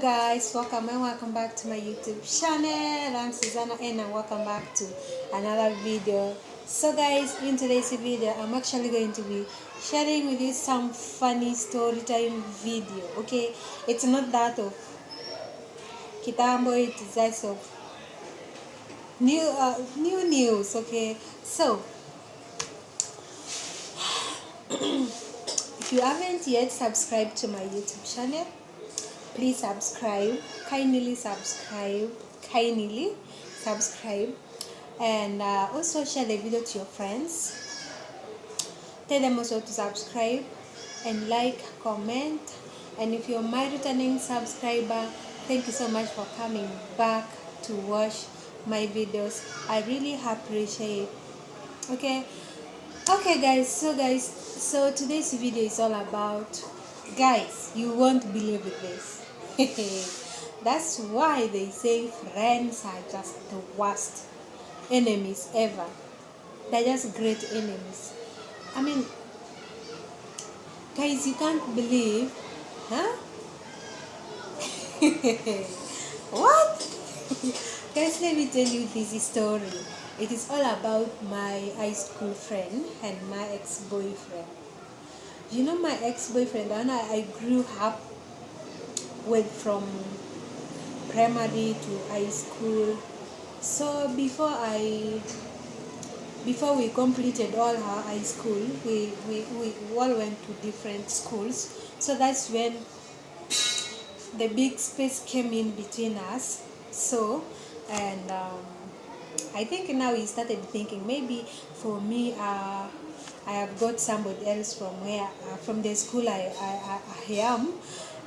guys, welcome and welcome back to my YouTube channel. I'm Susanna and welcome back to another video. So guys, in today's video I'm actually going to be sharing with you some funny story time video. Okay, it's not that of kitambo, it is that of new news. Okay, so if you haven't yet subscribed to my YouTube channel, please subscribe, kindly subscribe, and also share the video to your friends. Tell them also to subscribe and like, comment. And if you're my returning subscriber, thank you so much for coming back to watch my videos. I really appreciate. Okay guys, so today's video is all about, guys, you won't believe this. That's why they say friends are just the worst enemies ever. They're just great enemies. I mean, guys, you can't believe, huh? What? Guys, let me tell you this story. It is all about my high school friend and my ex-boyfriend. You know, my ex-boyfriend and I grew up with from primary to high school. So before we completed all our high school, we all went to different schools. So that's when the big space came in between us. So, and I think now we started thinking maybe for me, I have got somebody else from the school I am.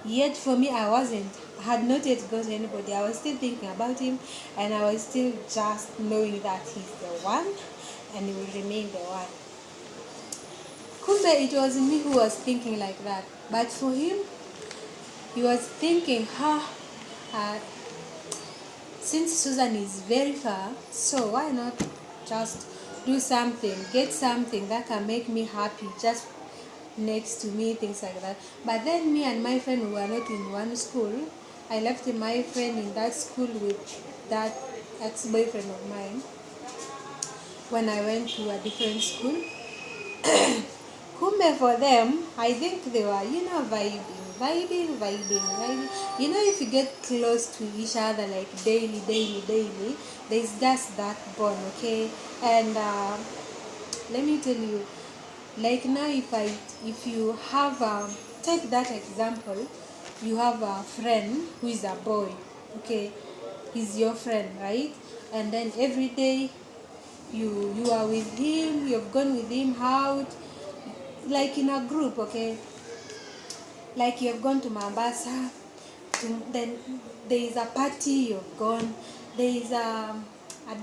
Yet for me, I had not yet got anybody. I was still thinking about him, and I was still just knowing that he's the one, and he will remain the one. Kumbe, it was me who was thinking like that. But for him, he was thinking, since Susan is very far, so why not just do something, get something that can make me happy just next to me, things like that. But then me and my friend were not in one school. I left my friend in that school with that ex-boyfriend of mine when I went to a different school. Kumbe, for them, I think they were, vibing. You know, if you get close to each other like daily, there's just that bond, okay? And let me tell you, like now, if you have take that example, you have a friend who is a boy, okay? He's your friend, right? And then every day you are with him, you've gone with him out, like in a group, okay? Like you've gone to Mombasa, then there is a party, you've gone, there is a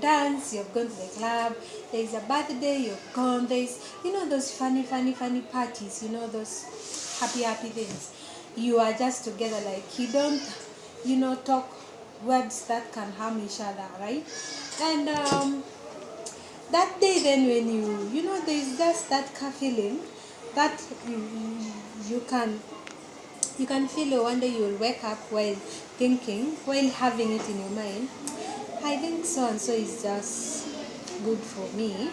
dance, you've gone to the club, there is a birthday, you've gone, there's, those funny parties, those happy things. You are just together, like you don't, talk words that can harm each other, right? And that day then when there's just that feeling that you can feel. One day you will wake up while having it in your mind, I think so and so is just good for me,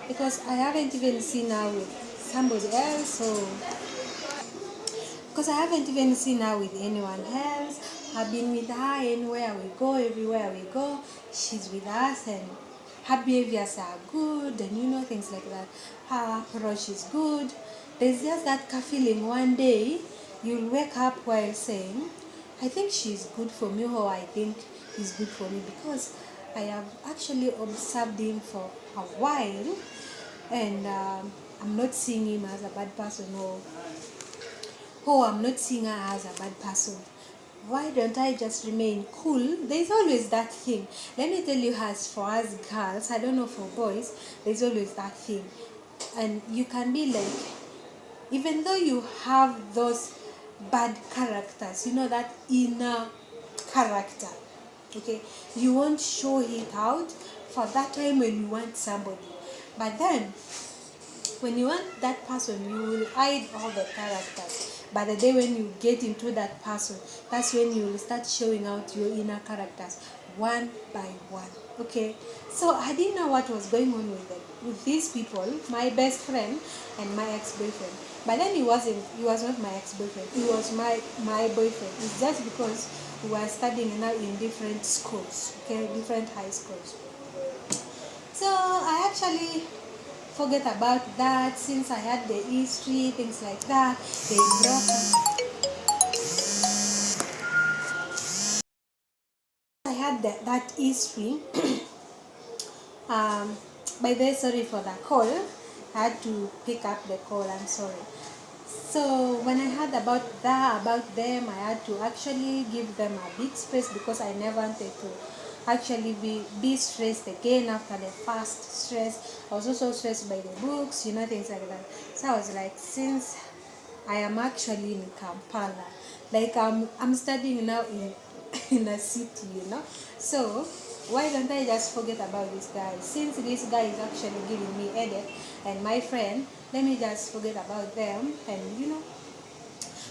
because I haven't even seen her with somebody else, because I haven't even seen her with anyone else. I've been with her everywhere we go, she's with us, and her behaviors are good, and things like that. Her approach is good. There's just that feeling one day you'll wake up while saying, I think she's good for me, or I think he's good for me, because I have actually observed him for a while, and I'm not seeing him as a bad person, or I'm not seeing her as a bad person. Why don't I just remain cool? There's always that thing. Let me tell you, as for us girls, I don't know for boys, there's always that thing. And you can be like, even though you have those bad characters, that inner character, okay, you won't show it out for that time when you want somebody. But then, when you want that person, you will hide all the characters. But the day when you get into that person, that's when you will start showing out your inner characters one by one. Okay, so I didn't know what was going on with them, with these people, my best friend and my ex-boyfriend. But then he was not my ex-boyfriend, he was my boyfriend. It's just because we were studying now in different schools, okay, different high schools. So I actually forget about that since I had the history, things like that. They broke up. I had that history. um, by the way, sorry for the call. I had to pick up the call. I'm sorry. So when I heard about them, I had to actually give them a big space because I never wanted to actually be stressed again after the first stress. I was also stressed by the books, things like that. So I was like, since I am actually in Kampala, like I'm studying now in in a city, So why don't I just forget about this guy? Since this guy is actually giving me headache and my friend, let me just forget about them. And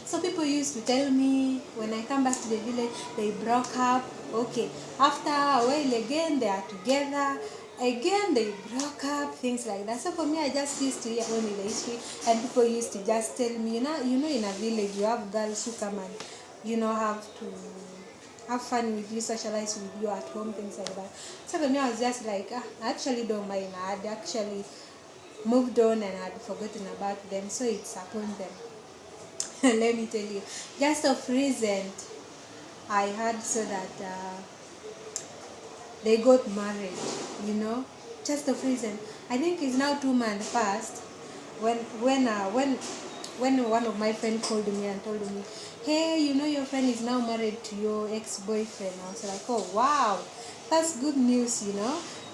so people used to tell me when I come back to the village, they broke up. Okay, after a while again they are together. Again they broke up, things like that. So for me, I just used to hear only the history, and people used to just tell me, in a village you have girls who come and have to have fun with you, socialize with you at home, things like that. So for me, I was just like, I actually don't mind. I had actually moved on and had forgotten about them, so it's upon them. Let me tell you, just of recent, I heard so that they got married, just of recent. I think it's now 2 months past when one of my friends called me and told me, hey, your friend is now married to your ex-boyfriend. I was like, oh wow, that's good news.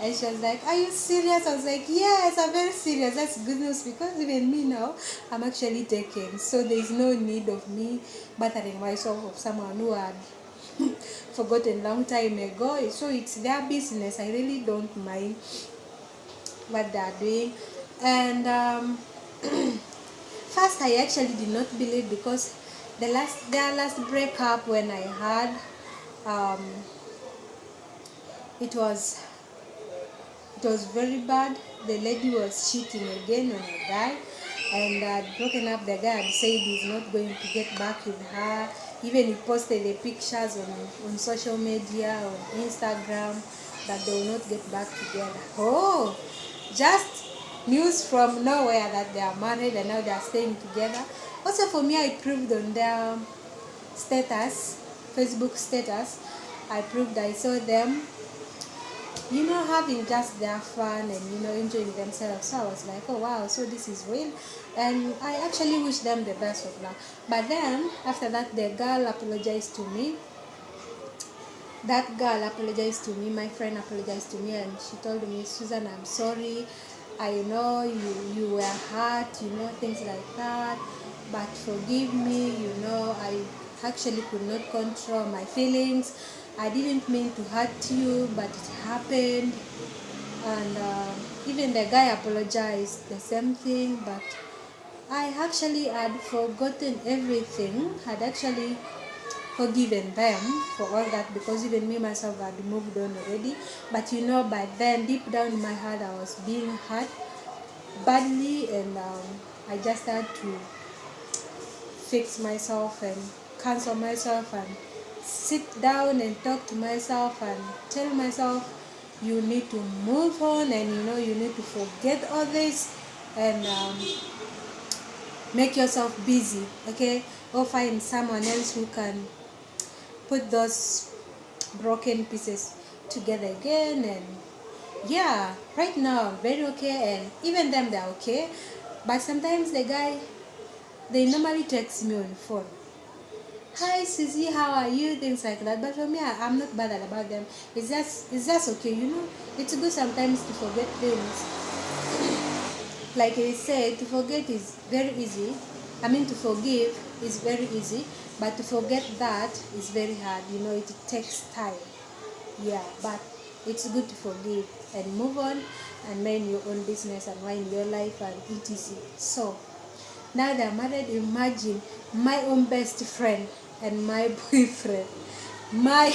And she was like, are you serious? I was like, yes, I'm very serious. That's good news because even me now, I'm actually taken. So there's no need of me bothering myself of someone who had forgotten long time ago. So it's their business. I really don't mind what they're doing. And first, I actually did not believe because their last breakup when I had, um, it was very bad. The lady was cheating again on a guy, and had broken up. The guy had said he's not going to get back with her. Even he posted the pictures on social media, on Instagram, that they will not get back together. Oh, just news from nowhere that they are married and now they are staying together. Also for me, I proved on their status, Facebook status, I proved I saw them, having just their fun and, enjoying themselves. So I was like, oh wow, so this is real. And I actually wish them the best of luck. But then, after that, the girl apologized to me. My friend apologized to me, and she told me, Susan, I'm sorry. I know you were hurt, things like that. But forgive me, I actually could not control my feelings. I didn't mean to hurt you, but it happened. And even the guy apologized the same thing, but I actually had forgotten everything, had actually forgiven them for all that, because even me myself had moved on already. But by then, deep down in my heart, I was being hurt badly, and I just had to fix myself and cancel myself and sit down and talk to myself and tell myself, you need to move on, and you need to forget all this, and make yourself busy, okay, or find someone else who can put those broken pieces together again. And yeah, right now I'm very okay, and even them, they're okay. But sometimes the guy, they normally text me on the phone, hi Susie, how are you, things like that. But for me, I'm not bothered about them. It's just okay, it's good sometimes to forget things. Like I said, to forget is very easy. I mean, to forgive is very easy, but to forget that is very hard. It takes time. Yeah, but it's good to forgive and move on and mind your own business and mind your life and etc. So Now they're married. Imagine my own best friend and my boyfriend, my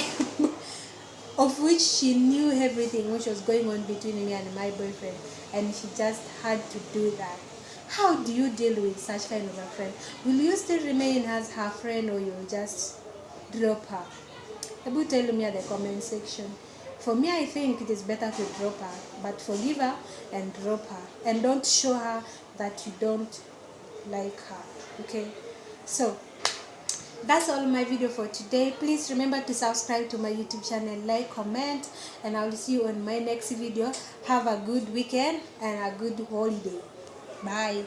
of which she knew everything which was going on between me and my boyfriend, and she just had to do that. How do you deal with such kind of a friend? Will you still remain as her friend, or you'll just drop her? Able tell me at the comment section. For me, I think it is better to drop her, but forgive her and drop her, and don't show her that you don't like her. Okay, so that's all my video for today. Please remember to subscribe to my YouTube channel, like, comment, and I will see you on my next video. Have a good weekend and a good holiday. Bye.